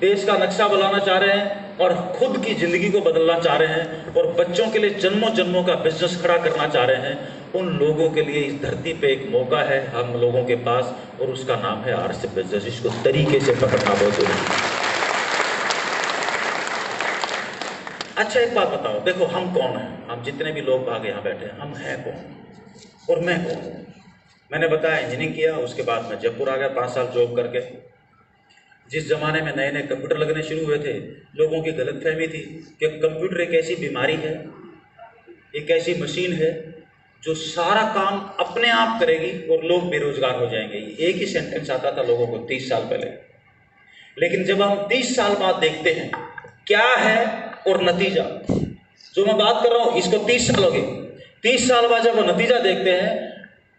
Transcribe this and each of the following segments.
देश का नक्शा बनाना चाह रहे हैं और खुद की जिंदगी को बदलना चाह रहे हैं और बच्चों के लिए जन्मों जन्मों का बिजनेस खड़ा करना चाह रहे हैं, उन लोगों के लिए इस धरती पे एक मौका है हम लोगों के पास, और उसका नाम है आरएसएस बिजनेस। इसको तरीके से पकड़ना बहुत जरूरी है। अच्छा एक बात बताओ, देखो हम कौन हैं? हम जितने भी लोग भाग यहाँ बैठे हैं, हम हैं कौन और मैं कौन? मैंने बताया इंजीनियरिंग किया, उसके बाद मैं जयपुर आ गया 5 साल जॉब करके। जिस जमाने में नए नए कंप्यूटर लगने शुरू हुए थे, लोगों की गलतफहमी थी कि कंप्यूटर एक ऐसी बीमारी है, एक ऐसी मशीन है जो सारा काम अपने आप करेगी और लोग बेरोजगार हो जाएंगे। एक ही सेंटेंस आता था लोगों को 30 साल पहले। लेकिन जब हम 30 साल बाद देखते हैं क्या है और नतीजा, जो मैं बात कर रहा हूं इसको 30 साल हो गए, 30 साल बाद जब वो नतीजा देखते हैं,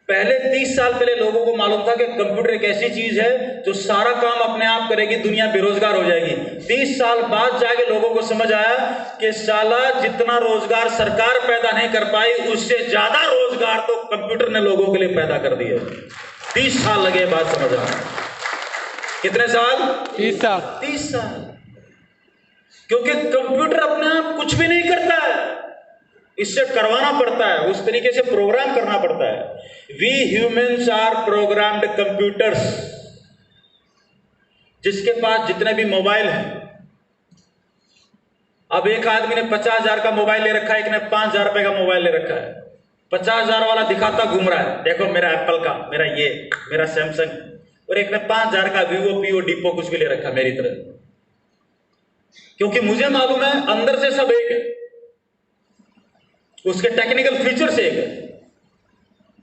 पहले 30 साल पहले लोगों को मालूम था कि कंप्यूटर एक ऐसी चीज है जो सारा काम अपने आप करेगी, दुनिया बेरोजगार हो जाएगी। 30 साल बाद जाके लोगों को समझ आया कि साला जितना रोजगार सरकार पैदा नहीं कर पाई, उससे ज्यादा रोजगार तो कंप्यूटर ने लोगों के लिए पैदा कर दिया। 30 साल लगे बात समझ आना। कितने साल? 30 साल। 30 साल। क्योंकि कंप्यूटर अपने आप कुछ भी नहीं करता है, इससे करवाना पड़ता है, उस तरीके से प्रोग्राम करना पड़ता है। We humans are programmed computers. जिसके पास जितने भी मोबाइल हैं, अब एक आदमी ने 50,000 का मोबाइल ले रखा है, एक ने 5,000 रुपए का मोबाइल ले रखा है। 50,000 वाला दिखाता घूम रहा है, देखो मेरा एप्पल का, मेरा सैमसंग, और एक ने 5,000 का वीवो पीओ डिपो कुछ भी ले रखा मेरी तरह। क्योंकि मुझे मालूम है अंदर से सब एक है, उसके टेक्निकल फीचर्स एक है।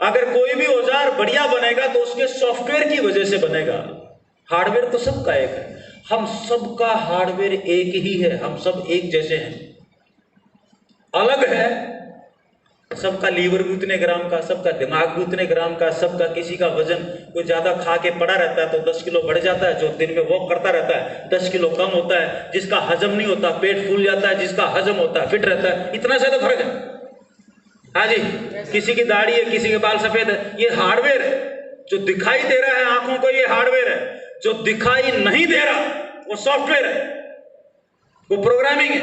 अगर कोई भी औजार बढ़िया बनेगा तो उसके सॉफ्टवेयर की वजह से बनेगा। हार्डवेयर तो सबका एक है, हम सबका हार्डवेयर एक ही है, हम सब एक जैसे हैं। अलग है, सबका लीवर भी उतने ग्राम का, सबका दिमाग भी उतने ग्राम का, सबका किसी का वजन, कोई ज्यादा खा के पड़ा रहता है तो 10 किलो बढ़ जाता है, जो दिन में वॉक करता रहता है 10 किलो कम होता है, जिसका हजम नहीं होता पेट फूल जाता है, जिसका हजम होता है फिट रहता है। इतना सा तो फर्क है। हाँ जी, किसी की दाढ़ी है, किसी के बाल सफेद है, ये हार्डवेयर है। जो दिखाई दे रहा है आंखों को, ये हार्डवेयर है। जो दिखाई नहीं दे रहा वो सॉफ्टवेयर है, वो प्रोग्रामिंग है।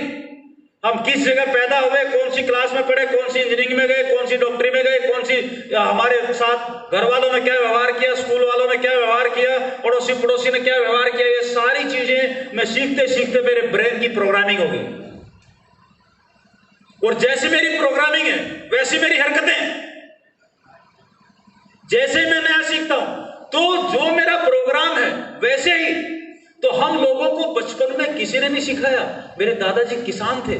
हम किस जगह पैदा हुए, कौन सी क्लास में पढ़े, कौन सी इंजीनियरिंग में गए, कौन सी डॉक्टरी में गए, कौन सी हमारे साथ घर वालों ने क्या व्यवहार किया, स्कूल वालों ने क्या व्यवहार किया, पड़ोसी पड़ोसी ने क्या व्यवहार किया, ये सारी चीजें मैं सीखते सीखते मेरे ब्रेन की प्रोग्रामिंग होगी। और जैसे मेरी प्रोग्रामिंग है वैसी मेरी हरकतें। जैसे मैं नया सीखता हूं तो जो मेरा प्रोग्राम है वैसे ही। तो हम लोगों को बचपन में किसी ने नहीं सिखाया। मेरे दादाजी किसान थे,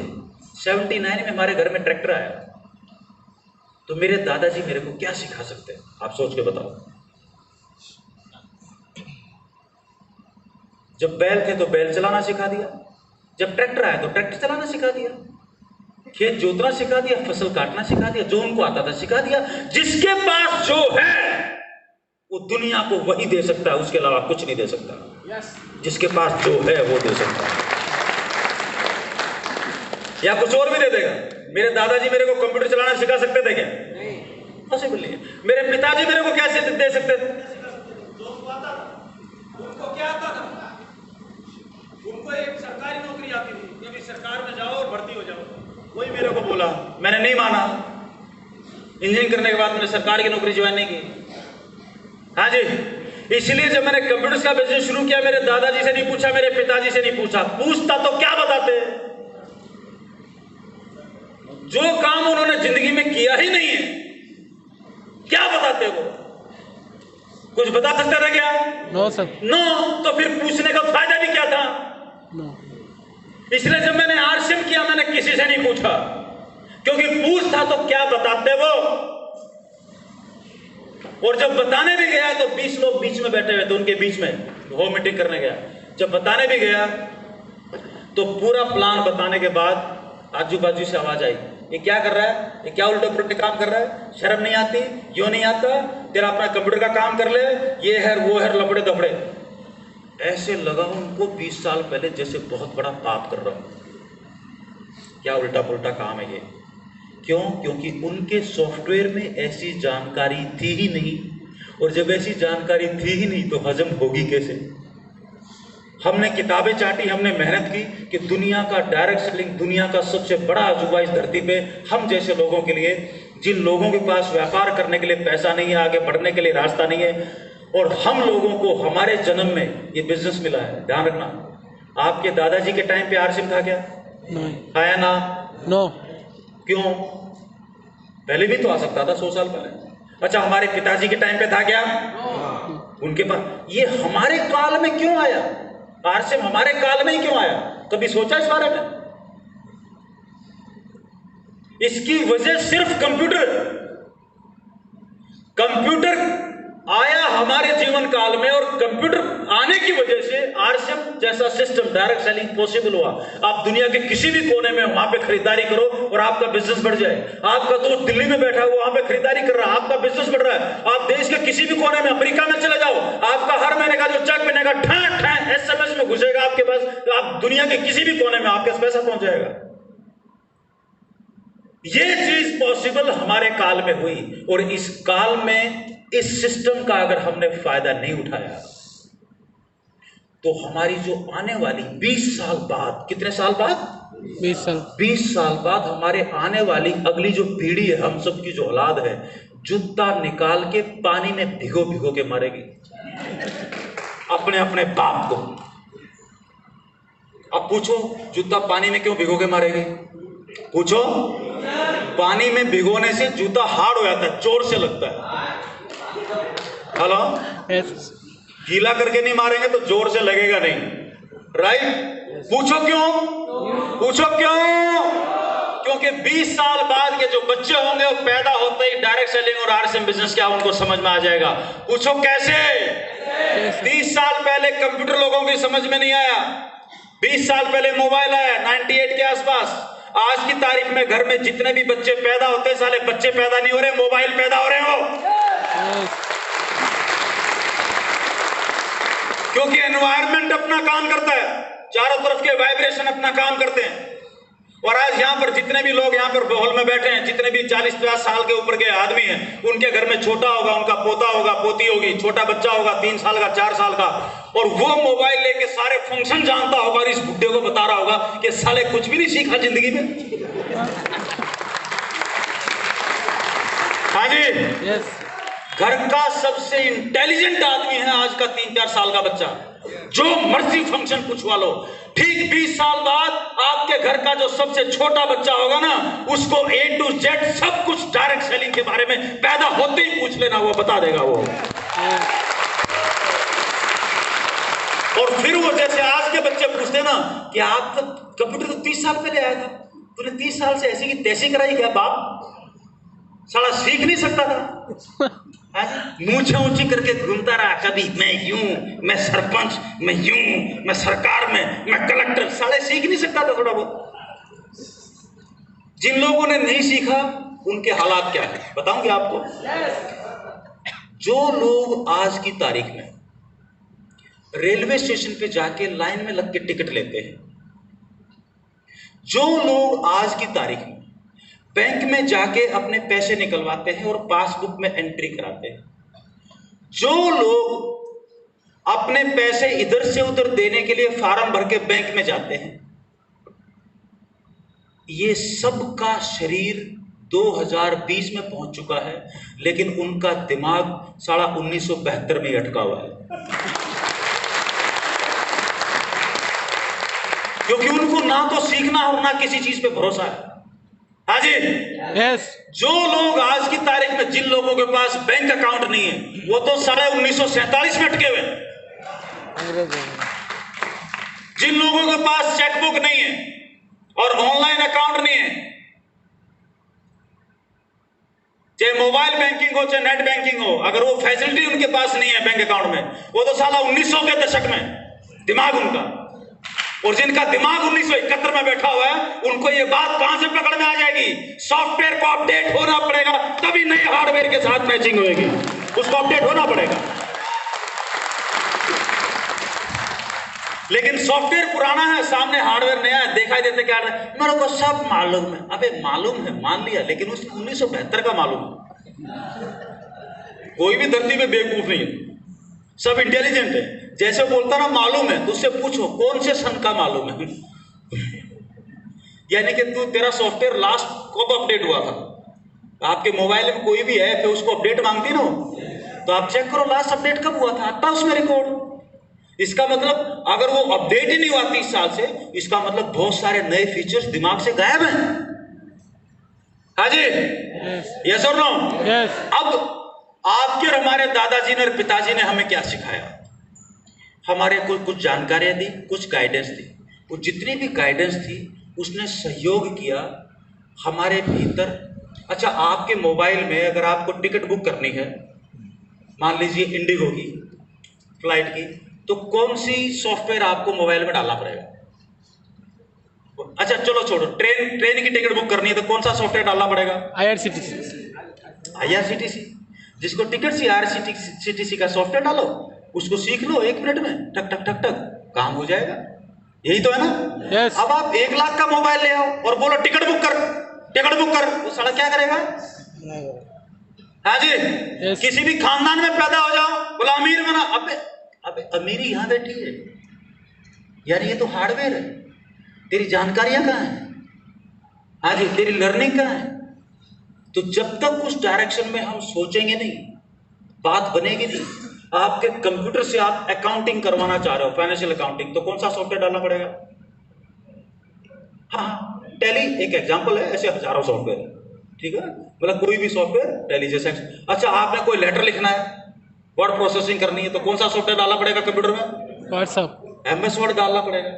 79 में हमारे घर में ट्रैक्टर आया, तो मेरे दादाजी मेरे को क्या सिखा सकते हैं? आप सोच के बताओ। जब बैल थे तो बैल चलाना सिखा दिया, जब ट्रैक्टर आया तो ट्रैक्टर चलाना सिखा दिया, खेत जोतना सिखा दिया, फसल काटना सिखा दिया, जो उनको आता था सिखा दिया। जिसके पास जो है वो दुनिया को वही दे सकता है, उसके अलावा कुछ नहीं दे सकता। जिसके पास जो है वो दे सकता है, या कुछ और भी दे देगा। मेरे दादाजी मेरे को कंप्यूटर चलाना सिखा सकते थे क्या? पॉसिबल नहीं है। मेरे पिताजी मेरे को कैसे दे सकते थे? उनको क्या आता था? उनको एक सरकारी नौकरी आती थी, कभी सरकार में जाओ और भर्ती हो जाओ। वही मेरे को बोला, मैंने नहीं माना। इंजीनियरिंग करने के बाद मैंने सरकार की नौकरी ज्वाइन नहीं की। हाँ जी, इसलिए जब मैंने कंप्यूटर्स का बिजनेस शुरू किया, मेरे दादाजी से नहीं पूछा, मेरे पिताजी से नहीं पूछा। पूछता तो क्या बताते? जो काम उन्होंने जिंदगी में किया ही नहीं है, क्या बताते वो? कुछ बता सकते थे क्या? No sir. नो, तो फिर पूछने का फायदा भी क्या था? नो। इसलिए जब मैंने आरसीएम किया मैंने किसी से नहीं पूछा, क्योंकि पूछता तो क्या बताते वो। और जब बताने भी गया तो 20 लोग बीच में बैठे हुए थे, उनके बीच में वो मीटिंग करने गया। जब बताने भी गया तो पूरा प्लान बताने के बाद आजू बाजू से आवाज आई, ये क्या कर रहा है, ये क्या उल्टे पुल्टे काम कर रहा है, शर्म नहीं आती, क्यों नहीं आता, तेरा अपना कंप्यूटर का काम कर ले, ये है वो है, लपड़े दफड़े। ऐसे लगा उनको 20 साल पहले जैसे बहुत बड़ा पाप कर रहा हूं। क्या उल्टा पुल्टा काम है ये? क्यों? क्योंकि उनके सॉफ्टवेयर में ऐसी जानकारी थी ही नहीं, और जब ऐसी जानकारी थी ही नहीं तो हजम होगी कैसे? हमने किताबें चाटी, हमने मेहनत की कि दुनिया का डायरेक्ट सेलिंग, दुनिया का सबसे बड़ा अजूबा इस धरती पे हम जैसे लोगों के लिए, जिन लोगों के पास व्यापार करने के लिए पैसा नहीं है, आगे बढ़ने के लिए रास्ता नहीं है, और हम लोगों को हमारे जन्म में ये बिजनेस मिला है। ध्यान रखना, आपके दादाजी के टाइम पे आरसीएम था क्या? नहीं आया ना? नो। क्यों? पहले भी तो आ सकता था, 100 साल पहले। अच्छा, हमारे पिताजी के टाइम पे था क्या? उनके पास। ये हमारे काल में क्यों आया? आरसीएम हमारे काल में ही क्यों आया? कभी सोचा इस बारे में? इसकी वजह सिर्फ कंप्यूटर आया हमारे जीवन काल में, और कंप्यूटर आने की वजह से आरसीएम जैसा सिस्टम, डायरेक्ट सेलिंग पॉसिबल हुआ। आप दुनिया के किसी भी कोने में वहां पे खरीदारी करो और आपका बिजनेस बढ़ जाए। आपका दोस्त दिल्ली में बैठा हुआ वहां पे खरीदारी कर रहा है, आपका बिजनेस बढ़ रहा है। आप देश के किसी भी कोने में, अमेरिका में चले जाओ, आपका हर महीने का जो चेक बनेगा ठा एसएमएस में घुसेगा आपके पास। आप दुनिया के किसी भी कोने में आपके पास पैसा पहुंच जाएगा। ये चीज पॉसिबल हमारे काल में हुई, और इस काल में इस सिस्टम का अगर हमने फायदा नहीं उठाया तो हमारी जो आने वाली 20 साल बाद, कितने साल बाद? 20 साल बाद हमारे आने वाली अगली जो पीढ़ी है, हम सब की जो औलाद है, जूता निकाल के पानी में भिगो भिगो के मारेगी अपने अपने बाप को। अब पूछो, जूता पानी में क्यों भिगो के मारेगी? पूछो। पानी में भिगोने से जूता हार्ड हो जाता है, जोर से लगता है। हेलो, गीला करके नहीं मारेंगे तो जोर से लगेगा नहीं, राइट? पूछो क्यों? पूछो क्यों? क्योंकि 20 साल बाद के जो बच्चे होंगे वो पैदा होते ही डायरेक्ट सेलिंग और आरसीएम बिजनेस क्या उनको समझ में आ जाएगा। पूछो कैसे? 30 साल पहले कंप्यूटर लोगों की समझ में नहीं आया, 20 साल पहले मोबाइल आया 98 के आसपास। आज की तारीख में घर में जितने भी बच्चे पैदा होते हैं, साले बच्चे पैदा नहीं हो रहे, मोबाइल पैदा हो रहे हो। क्योंकि एनवायरनमेंट अपना काम करता है, चारों तरफ के वाइब्रेशन अपना काम करते हैं। और आज यहाँ पर जितने भी लोग यहाँ पर हॉल में बैठे हैं, जितने भी 40-50 साल के ऊपर के आदमी हैं, उनके घर में छोटा होगा, उनका पोता होगा, पोती होगी, छोटा बच्चा होगा 3 साल का, 4 साल का, और वो मोबाइल लेके सारे फंक्शन जानता होगा और इस बुड्ढे को बता रहा होगा कि साले कुछ भी नहीं सीखा जिंदगी में। हाँ जी, यस। घर का सबसे इंटेलिजेंट आदमी है आज का 3-4 साल का बच्चा, जो मर्जी फंक्शन पूछवा लो। ठीक 20 साल बाद आपके घर का जो सबसे छोटा बच्चा होगा ना, उसको A to Z सब कुछ डायरेक्ट सेलिंग के बारे में पैदा होते ही पूछ लेना, वो बता देगा वो। और फिर वो जैसे आज के बच्चे पूछते ना कि आप तो कंप्यूटर तो 30 साल पहले आया था, तूने 30 साल से ऐसी की तैसी कराई क्या बाप? साला सीख नहीं सकता था, मूंछें ऊंची करके घूमता रहा, कभी मैं यूं, मैं सरपंच, मैं यूं, मैं सरकार में, मैं कलेक्टर। साले सीख नहीं सकता था थोड़ा बहुत। जिन लोगों ने नहीं सीखा उनके हालात क्या है बताऊंगे आपको। जो लोग आज की तारीख में रेलवे स्टेशन पे जाके लाइन में लग के टिकट लेते हैं, जो लोग आज की तारीख में बैंक में जाके अपने पैसे निकलवाते हैं और पासबुक में एंट्री कराते हैं, जो लोग अपने पैसे इधर से उधर देने के लिए फार्म भर के बैंक में जाते हैं, ये सबका शरीर 2020 में पहुंच चुका है, लेकिन उनका दिमाग साला 1972 में अटका हुआ है। क्योंकि उनको ना तो सीखना और ना किसी चीज पे भरोसा है। हाँ जी, यस। जो लोग आज की तारीख में, जिन लोगों के पास बैंक अकाउंट नहीं है, वो तो साढ़े 1947 में अटके हुए। जिन लोगों के पास चेकबुक नहीं है और ऑनलाइन अकाउंट नहीं है, चाहे मोबाइल बैंकिंग हो चाहे नेट बैंकिंग हो, अगर वो फैसिलिटी उनके पास नहीं है बैंक अकाउंट में, वो तो साला 1900 के दशक में दिमाग उनका। और जिनका दिमाग 1971 में बैठा हुआ है, उनको ये बात कहां से पकड़ में आ जाएगी? सॉफ्टवेयर को अपडेट होना पड़ेगा, तभी नए हार्डवेयर के साथ मैचिंग होगी, उसको अपडेट होना पड़ेगा। लेकिन सॉफ्टवेयर पुराना है, सामने हार्डवेयर नया है, दिखाई देते क्या है, मेरे को सब मालूम है। अबे मालूम है, मान लिया, लेकिन उसको 1972 का मालूम है। कोई भी धरती में बेवकूफ नहीं है, सब इंटेलिजेंट है। जैसे बोलता ना मालूम है, तो उससे पूछो कौन से सन का मालूम है। यानी कि तेरा सॉफ्टवेयर लास्ट कब अपडेट हुआ था। आपके मोबाइल में कोई भी ऐप है उसको अपडेट मांगती ना, तो आप चेक करो लास्ट अपडेट कब हुआ था, आता उसमें रिकॉर्ड। इसका मतलब अगर वो अपडेट ही नहीं हुआ 30 साल से, इसका मतलब बहुत सारे नए फीचर्स दिमाग से गायब हैं। हाँ जी, यस और नो? यस। अब आपके और हमारे दादाजी ने और पिताजी ने हमें क्या सिखाया? हमारे को कुछ जानकारियां दी, कुछ गाइडेंस दी। वो जितनी भी गाइडेंस थी उसने सहयोग किया हमारे भीतर। अच्छा, आपके मोबाइल में अगर आपको टिकट बुक करनी है, मान लीजिए इंडिगो की फ्लाइट की, तो कौन सी सॉफ्टवेयर आपको मोबाइल में डालना पड़ेगा? अच्छा चलो छोड़ो, ट्रेन की टिकट बुक करनी है तो कौन सा सॉफ्टवेयर डालना पड़ेगा? IRCTC। जिसको टिकट सी IRCTC का सॉफ्टवेयर डालो, उसको सीख लो 1 मिनट में, टक टक टक टक काम हो जाएगा। यही तो है ना? yes. अब आप 1 लाख का मोबाइल ले आओ और बोलो टिकट बुक कर, टिकट बुक कर, वो साला क्या करेगा? हाँ जी, yes. किसी भी खानदान में पैदा हो जाओ, बोला अमीर बना, अबे अमीरी यहां बैठी है यार, ये तो हार्डवेयर है। तेरी जानकारियां कहां है? हाँ जी, तेरी लर्निंग कहां है? तो जब तक उस डायरेक्शन में हम सोचेंगे नहीं, बात बनेगी नहीं। आपके कंप्यूटर से आप अकाउंटिंग करवाना चाह रहे हो, फाइनेंशियल अकाउंटिंग, तो कौन सा सॉफ्टवेयर डालना पड़ेगा? हाँ, टैली एक एग्जांपल है, ऐसे हजारों सॉफ्टवेयर है, ठीक है? मतलब कोई भी सॉफ्टवेयर टैली जैसे। अच्छा, आपने कोई लेटर लिखना है, वर्ड प्रोसेसिंग करनी है, तो कौन सा सॉफ्टवेयर डालना पड़ेगा कंप्यूटर में? व्हाट्सएप, MS वर्ड डालना पड़ेगा।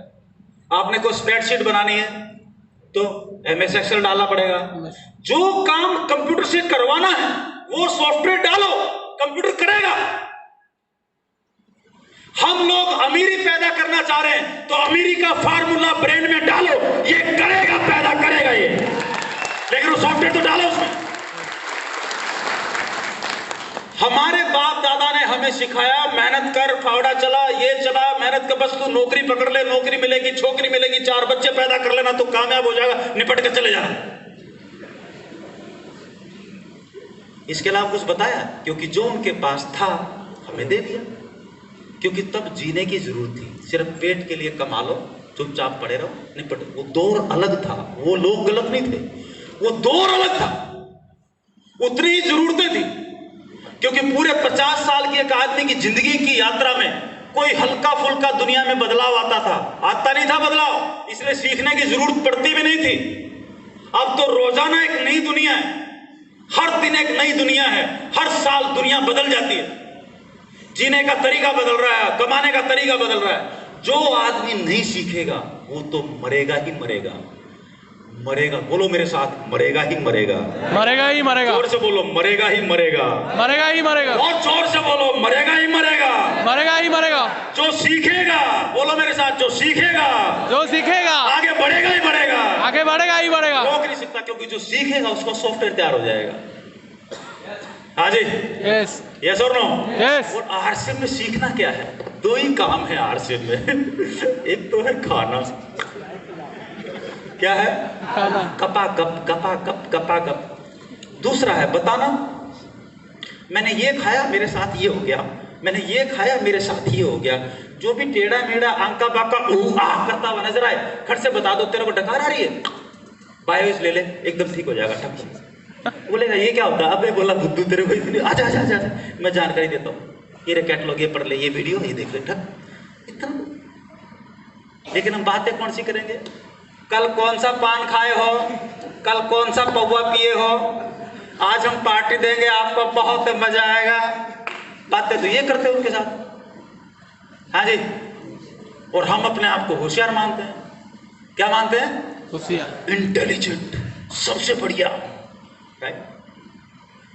आपने कोई स्प्रेडशीट बनानी है तो MS एक्सेल डालना पड़ेगा। जो काम कंप्यूटर से करवाना है वो सॉफ्टवेयर डालो, कंप्यूटर करेगा। हम लोग अमीरी पैदा करना चाह रहे हैं तो अमीरी का फार्मूला ब्रेन में डालो, ये करेगा, पैदा करेगा ये, लेकिन वो सॉफ्टवेयर तो डालो उसमें। हमारे बाप दादा ने हमें सिखाया, मेहनत कर, फावड़ा चला, ये चला, मेहनत का, बस तू नौकरी पकड़ ले, नौकरी मिलेगी, छोकरी मिलेगी, 4 बच्चे पैदा कर लेना तो कामयाब हो जाएगा, निपट के चले जाना। इसके अलावा कुछ बताया? क्योंकि जो उनके पास था हमें दे दिया, क्योंकि तब जीने की जरूरत थी। सिर्फ पेट के लिए कमा लो, चुपचाप पड़े रहो, निपट। वो दौर अलग था, वो लोग गलत नहीं थे, वो दौर अलग था, उतनी ही जरूरतें थी। क्योंकि पूरे 50 साल की एक आदमी की जिंदगी की यात्रा में कोई हल्का फुल्का दुनिया में बदलाव आता नहीं था बदलाव, इसलिए सीखने की जरूरत पड़ती भी नहीं थी। अब तो रोजाना एक नई दुनिया है, हर दिन एक नई दुनिया है, हर साल दुनिया बदल जाती है, जीने का तरीका बदल रहा है, कमाने का तरीका बदल रहा है। जो आदमी नहीं सीखेगा वो तो मरेगा ही मरेगा, मरेगा। बोलो मेरे साथ, मरेगा ही मरेगा, मरेगा ही मरेगा। जोर से बोलो, मरेगा ही मरेगा, मरेगा ही मरेगा। बहुत जोर से बोलो, मरेगा ही मरेगा, मरेगा ही मरेगा। जो सीखेगा, बोलो मेरे साथ, जो सीखेगा, जो सीखेगा आगे बढ़ेगा ही बढ़ेगा, आगे बढ़ेगा ही बढ़ेगा। रोक नहीं सकता, क्योंकि जो सीखेगा उसका सॉफ्टवेयर तैयार हो जाएगा। हाँ जी, यस, यस और नो? यस। और RCM में सीखना क्या है? 2 ही काम है RCM में। एक तो है खाना, क्या है? कपा गप। दूसरा है बताना, मैंने ये खाया मेरे साथ ये हो गया, मैंने ये खाया मेरे साथ ये हो गया। जो भी टेढ़ा मेढ़ा आंका बाका करता हुआ नजर आए, खट से बता दो तेरे को डकार आ रही है, बायोस ले ले, एकदम ठीक हो जाएगा। ठक बोलेगा ये क्या होता है? अबे बोला बुद्धू तेरे को, आजा आजा आजा, मैं जानकारी देता हूँ, ये कैटलॉग, ये पढ़ ले, ये वीडियो ये देख ले, ठक इतना। लेकिन हम बातें कौन सी करेंगे? कल कौन सा पान खाए हो, कल कौन सा पौवा पिए हो, आज हम पार्टी देंगे आपको, बहुत मजा आएगा। बातें तो ये करते हैं उनके साथ। हाँ जी, और हम अपने आप को होशियार मानते हैं। क्या मानते हैं? होशियार, इंटेलिजेंट, सबसे बढ़िया।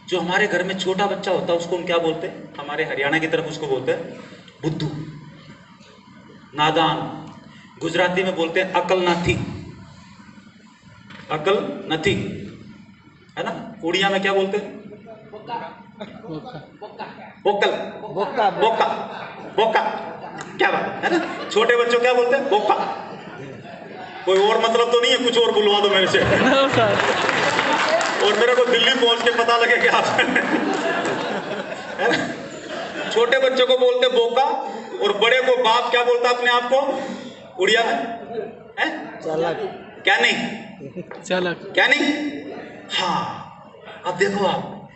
जो हमारे घर में छोटा बच्चा होता है उसको हम क्या बोलते हैं? हमारे हरियाणा की तरफ उसको बोलते हैं बुद्धू, नादान। गुजराती में बोलते हैं अकल नाथी, अकल नथी, है ना? उड़िया में क्या बोलते हैं? बोकल, बोका, बोका, बोका। क्या बात है ना? छोटे बच्चों क्या बोलते हैं? बोका। कोई और मतलब तो नहीं है? कुछ और बुलवा दो मेरे से। और मेरे को दिल्ली पहुंच के पता लगे क्या है ना? छोटे बच्चों को बोलते बोका, और बड़े को बाप क्या बोलता अपने आप को उड़िया में? है क्या नहीं? चलक क्या नहीं? हाँ, अब देखो आप,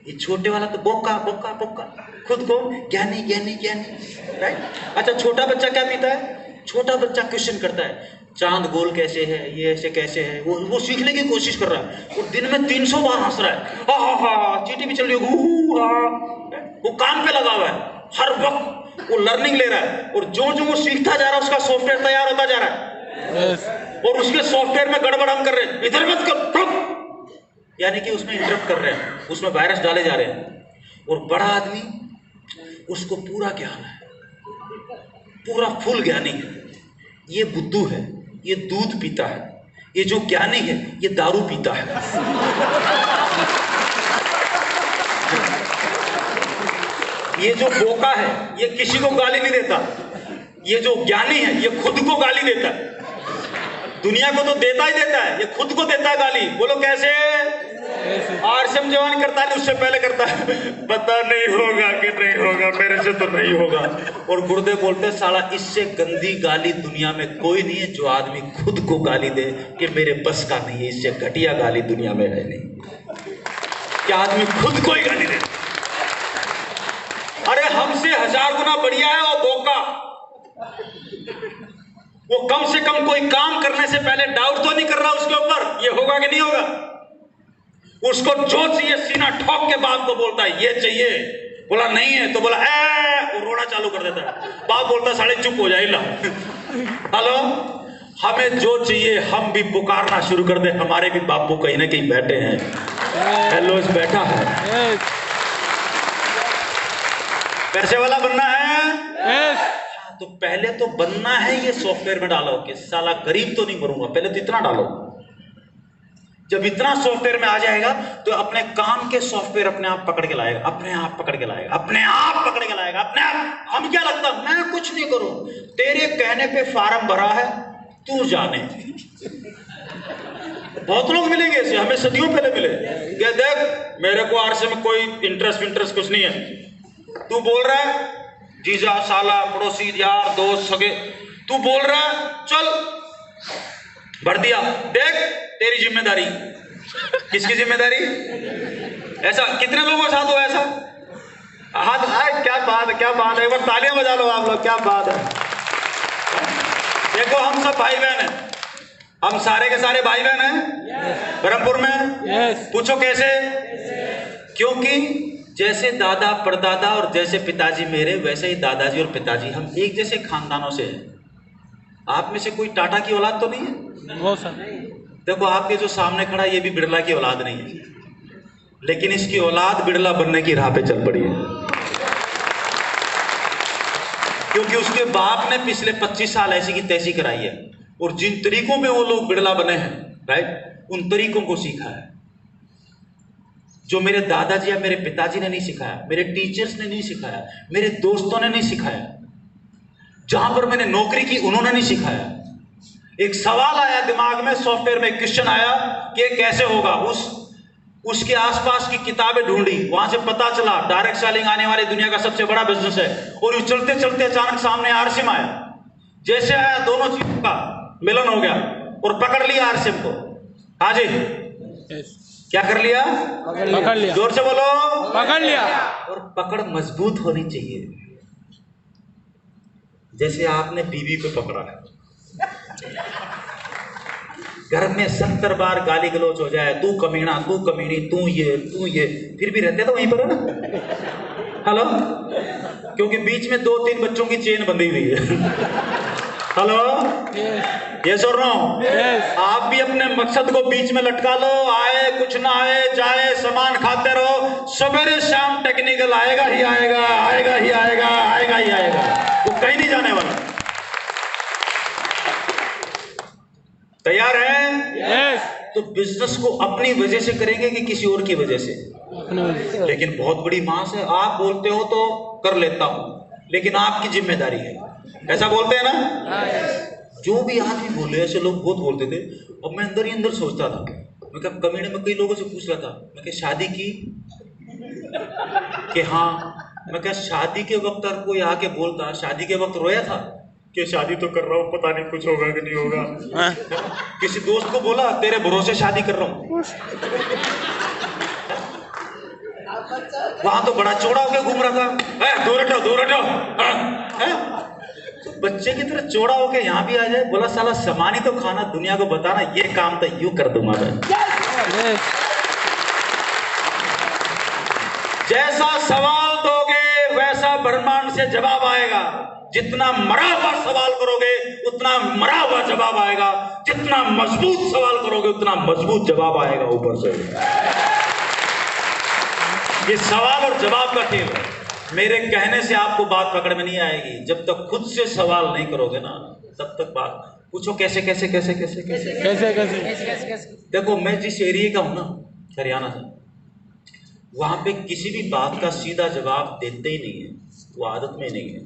ये छोटे वाला तो बोका बोका बोका, खुद को ज्ञानी ज्ञानी ज्ञानी, राइट? अच्छा, छोटा बच्चा क्या पीता है? छोटा बच्चा क्वेश्चन करता है, चांद गोल कैसे है, ये ऐसे कैसे है, वो सीखने की कोशिश कर रहा है और दिन में 300 बार हंस रहा है, हा हा हा, चींटी भी चल रही है, वो काम पे लगा हुआ है, हर वक्त वो लर्निंग ले रहा है और जो जो वो सीखता जा रहा है उसका सॉफ्टवेयर तैयार होता जा रहा है और उसके सॉफ्टवेयर में गड़बड़ हम कर रहे हैं, इधर मत कर, यानी कि उसमें इंटरप्ट कर रहे हैं, उसमें वायरस डाले जा रहे हैं। और बड़ा आदमी, उसको पूरा ज्ञान है, पूरा फुल ज्ञानी है। ये बुद्धू है, ये दूध पीता है, ये जो ज्ञानी है ये दारू पीता है। ये जो बोका है ये किसी को गाली नहीं देता, ये जो ज्ञानी है ये खुद को गाली देता है, दुनिया को तो देता ही देता है, ये खुद को देता है गाली। बोलो कैसे? आरसीएम जवान करता है, उससे पहले करता है, पता नहीं होगा कि नहीं होगा, मेरे से तो नहीं होगा। और गुरुदेव बोलते हैं, साला इससे गंदी गाली दुनिया में कोई नहीं है, जो आदमी खुद को गाली दे कि मेरे बस का नहीं है, इससे घटिया गाली दुनिया में है नहीं, क्या आदमी खुद को ही गाली दे। अरे हमसे 1000 गुना बढ़िया है वो बोका, वो कम से कम कोई काम करने से पहले डाउट तो नहीं कर रहा उसके ऊपर ये होगा कि नहीं होगा। उसको जो चाहिए सीना ठोक के बाप को बोलता है ये चाहिए, बोला नहीं है तो बोला वो रोना चालू कर देता है, बाप बोलता है साले चुप हो जाए ला। हेलो, हमें जो चाहिए हम भी पुकारना शुरू कर दे, हमारे भी बापू कहीं ना कहीं बैठे हैं। हेलो, बैठा है, पैसे वाला बनना है तो पहले तो बनना है, ये सॉफ्टवेयर में डालो कि साला गरीब तो नहीं मरूंगा, पहले तो इतना डालो। जब इतना सॉफ्टवेयर में आ जाएगा तो अपने काम के सॉफ्टवेयर अपने आप पकड़ के लाएगा, अपने आप पकड़ के लाएगा, अपने आप पकड़ के लाएगा, अपने आप। हम क्या लगता, मैं कुछ नहीं करूं, तेरे कहने पे फार्म भरा है, तू जाने। बहुत लोग मिलेंगे ऐसे, हमें सदियों पहले मिले, क्या देख मेरे को आरसे में कोई इंटरेस्ट कुछ नहीं है, तू बोल रहा है जीजा साला पड़ोसी यार दोस्त सगे, तू बोल रहा है चल भर दिया, देख तेरी जिम्मेदारी। किसकी जिम्मेदारी? ऐसा कितने लोगों के साथ हुआ ऐसा? हाथ आए, क्या बात है, क्या बात है, एक बार तालियां बजा लो आप लोग, क्या बात है। देखो हम सब भाई बहन हैं, हम सारे के सारे भाई बहन हैं ब्रह्मपुर में। पूछो कैसे? क्योंकि जैसे दादा परदादा और जैसे पिताजी मेरे, वैसे ही दादाजी और पिताजी हम एक जैसे खानदानों से हैं। आप में से कोई टाटा की औलाद तो नहीं है? देखो आपके जो सामने खड़ा ये भी बिड़ला की औलाद नहीं है, लेकिन इसकी औलाद बिड़ला बनने की राह पे चल पड़ी है, क्योंकि उसके बाप ने पिछले 25 साल ऐसी की तैसी कराई है और जिन तरीकों में वो लोग बिड़ला बने हैं, राइट, उन तरीकों को सीखा है जो मेरे दादाजी या मेरे पिताजी ने नहीं सिखाया, मेरे टीचर्स ने नहीं सिखाया, मेरे दोस्तों ने नहीं सिखाया, जहां पर मैंने नौकरी की उन्होंने नहीं सिखाया। एक सवाल आया दिमाग में, सॉफ्टवेयर में क्वेश्चन आया कि ये कैसे होगा, उसके आसपास की किताबें ढूंढी, वहां से पता चला डायरेक्ट सेलिंग आने वाली दुनिया का सबसे बड़ा बिजनेस है। और चलते चलते अचानक सामने आरसीएम आया, जैसे आया दोनों चीजों का मिलन हो गया और पकड़ लिया आरसीएम को। हाँ जी, क्या कर लिया? पकड़ लिया। जोर से बोलो, पकड़ लिया। और पकड़ मजबूत होनी चाहिए, जैसे आपने बीवी को पकड़ा है। घर में 70 बार गाली गलौज हो जाए, तू कमीना, तू कमीनी, तू ये, फिर भी रहते तो वहीं पर है ना। हेलो, क्योंकि बीच में 2-3 बच्चों की चेन बंधी हुई है। हेलो, यस और नो? आप भी अपने मकसद को बीच में लटका लो, आए कुछ ना आए जाए, सामान खाते रहो, सवेरे शाम टेक्निकल आएगा ही आएगा, आएगा ही आएगा, आएगा ही आएगा, वो कहीं नहीं जाने वाला। तैयार है? तो बिजनेस को अपनी वजह से करेंगे कि किसी और की वजह से? लेकिन बहुत बड़ी मास है, आप बोलते हो तो कर लेता हूं, लेकिन आपकी जिम्मेदारी है, ऐसा बोलते हैं ना। जो भी आदमी बोले, ऐसे लोग बहुत बोलते थे, और मैं अंदर ही अंदर सोचता था, मैं क्या कमीने में कई लोगों से पूछ रहा था, मैं क्या शादी की कि हाँ, मैं क्या शादी के वक्त अगर कोई आके बोलता, शादी के वक्त रोया था कि शादी तो कर रहा हूँ, पता नहीं कुछ होगा कि नहीं होगा। किसी दोस्त को बोला तेरे भरोसे शादी कर रहा हूँ, वहां तो बड़ा चौड़ा होकर घूम रहा था, दूर हटो दूर हटो। बच्चे की तरह चौड़ा होके यहाँ भी आ जाए, बोला साला सामान ही तो खाना, दुनिया को बताना ये काम तो यूं कर दूंगा मैं। जैसा सवाल दोगे वैसा ब्रह्मांड से जवाब आएगा। जितना मरा हुआ सवाल करोगे उतना मरा हुआ जवाब आएगा, जितना मजबूत सवाल करोगे उतना मजबूत जवाब आएगा ऊपर से। ये सवाल और जवाब का खेल है। मेरे कहने से आपको बात पकड़ में नहीं आएगी, जब तक खुद से सवाल नहीं करोगे ना तब तक बात। पूछो कैसे कैसे कैसे कैसे कैसे कैसे कैसे। देखो मैं जिस एरिया का हूं ना, हरियाणा से, वहां पे किसी भी बात का सीधा जवाब देते ही नहीं है, वो आदत में नहीं है।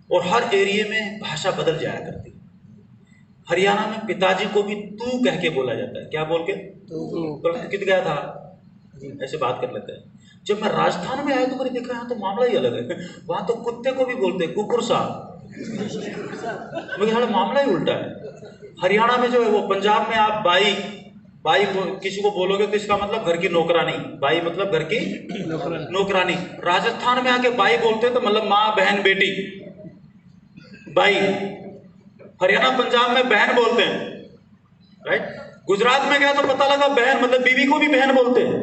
और हर एरिया में भाषा बदल जाया करती है। हरियाणा में पिताजी को भी तू कह के बोला जाता है, क्या बोल के? तू कित गया था, ऐसे बात कर लेते हैं। जब मैं राजस्थान में आया तो मैंने देखा यहाँ तो मामला ही अलग है। वहां तो कुत्ते को भी बोलते हैं कुकुर साहब, मगर मामला ही उल्टा है। हरियाणा में जो है वो, पंजाब में आप बाई बाई किसी को बोलोगे तो इसका मतलब घर की नौकरानी, बाई मतलब घर की नौकरानी। राजस्थान में आके बाई बोलते हैं तो मतलब माँ बहन बेटी बाई। हरियाणा पंजाब में बहन बोलते हैं, राइट। गुजरात में गया तो पता लगा बहन मतलब बीवी को भी बहन बोलते हैं।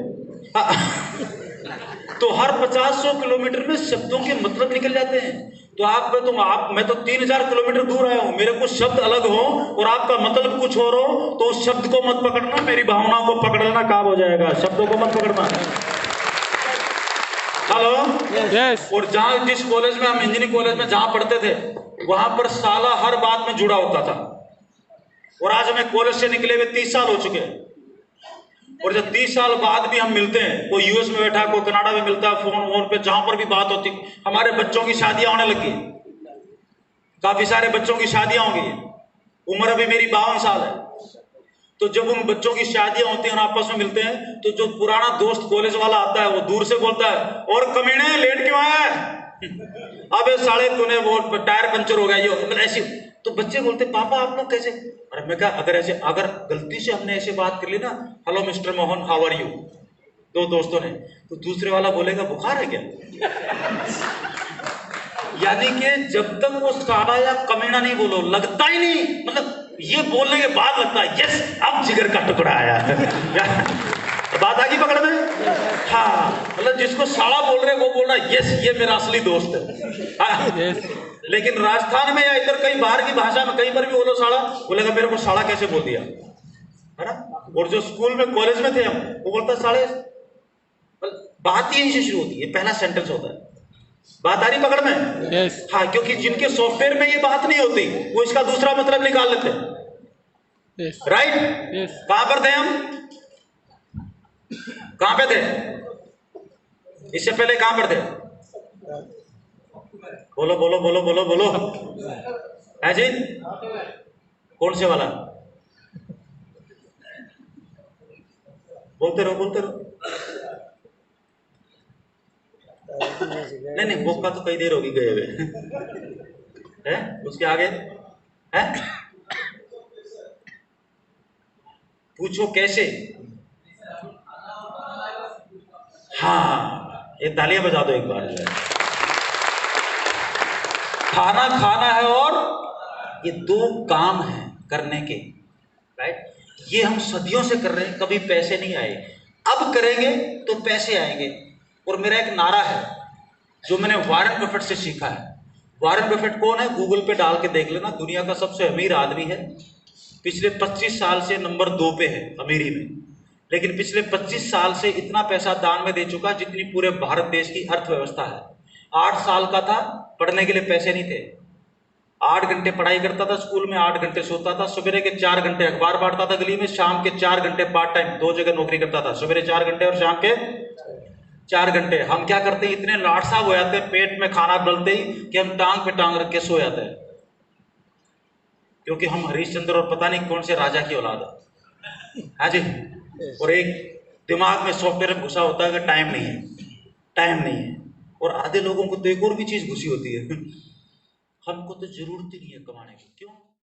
तो हर 50-100 किलोमीटर में शब्दों के मतलब निकल जाते हैं। तो मैं तो 3000 किलोमीटर दूर आया हूं, मेरे कुछ शब्द अलग हो और आपका मतलब कुछ और हो तो उस शब्द को मत पकड़ना, मेरी भावनाओं को पकड़ लेना, काम हो जाएगा। शब्दों को मत पकड़ना। Hello yes. और जहां जिस कॉलेज में हम, इंजीनियरिंग कॉलेज में जहां पढ़ते थे, वहां पर साला हर बात में जुड़ा होता था। और आज हमें कॉलेज से निकले हुए 30 साल हो चुके हैं, और जब 30 साल बाद भी हम मिलते हैं, कोई यूएस में बैठा, कोई कनाडा में मिलता है, फोन पे जहां पर भी बात होती। हमारे बच्चों की शादियां होने लगी, काफी सारे बच्चों की शादियां हो गई। उम्र अभी मेरी 52 साल है। तो जब उन बच्चों की शादियां होती हैं और आपस में मिलते हैं, तो जो पुराना दोस्त कॉलेज वाला आता है वो दूर से बोलता है, और कमीने लेट क्यों आया है? अबे साले तूने वो टायर पंचर हो गया, ये ऐसी। तो बच्चे बोलते पापा आप लोग कैसे? अरे मैं कहा अगर गलती से हमने ऐसे बात कर ली ना, hello mister Mohan how are you, दो दोस्तों ने, तो दूसरे वाला बोलेगा बुखार है क्या? यानी कि जब तक वो साला या कमीना नहीं बोलो, लगता ही नहीं, मतलब ये बोलने के बाद लगता है यस अब जिगर का टुकड़ा आया। बात आ गई पकड़ में? हाँ, मतलब जिसको साला बोल रहे वो बोल रहा है यस ये मेरा असली दोस्त है। लेकिन राजस्थान में या इधर कहीं बाहर की भाषा में कहीं पर भी बोलो साला, बोलेगा मेरे को साला कैसे बोल दिया, है ना। और जो स्कूल में कॉलेज में थे हम, वो बोलता साले, बात ही यहीं से शुरू होती है, पहला सेंटेंस होता है। बात आ रही पकड़ में? yes. हाँ, क्योंकि जिनके सॉफ्टवेयर में ये बात नहीं होती वो इसका दूसरा मतलब निकाल लेते हैं, yes. Right yes. कहां पर थे हम? कहां पे थे इससे पहले? कहां पर थे? बोलो बोलो बोलो बोलो बोलो। है जी? कौन से वाला? बोलते रहो बोलते रहो। नहीं बोका तो कई देर होगी गए हुए। है उसके आगे है? पूछो कैसे? हाँ, ये तालियां बजा दो एक बार। खाना खाना है और ये दो काम है करने के, राइट। ये हम सदियों से कर रहे हैं, कभी पैसे नहीं आए, अब करेंगे तो पैसे आएंगे। और मेरा एक नारा है जो मैंने वॉरेन बफेट से सीखा है। वॉरेन बफेट कौन है? गूगल पे डाल के देख लेना, दुनिया का सबसे अमीर आदमी है। पिछले 25 साल से नंबर 2 पे है अमीरी में, लेकिन पिछले 25 साल से इतना पैसा दान में दे चुका जितनी पूरे भारत देश की अर्थव्यवस्था है। 8 साल का था, पढ़ने के लिए पैसे नहीं थे, 8 घंटे पढ़ाई करता था स्कूल में, 8 घंटे सोता था, सवेरे के 4 घंटे अखबार बांटता था गली में, शाम के 4 घंटे पार्ट टाइम 2 जगह नौकरी करता था, सवेरे 4 घंटे और शाम के 4 घंटे। हम क्या करते हैं, इतने लाड साहब हो जाते हैं पेट में खाना डलते ही कि हम टांग पे टांग रख के सो जाते हैं, क्योंकि हम हरिश्चंद्र और पता नहीं कौन से राजा की औलाद है। हाँ जी। और एक दिमाग में सॉफ्टवेयर घुसा होता है कि टाइम नहीं है, टाइम नहीं है। और आधे लोगों को तो एक और भी चीज़ घुसी होती है हमको तो ज़रूरत ही नहीं है कमाने की, क्यों?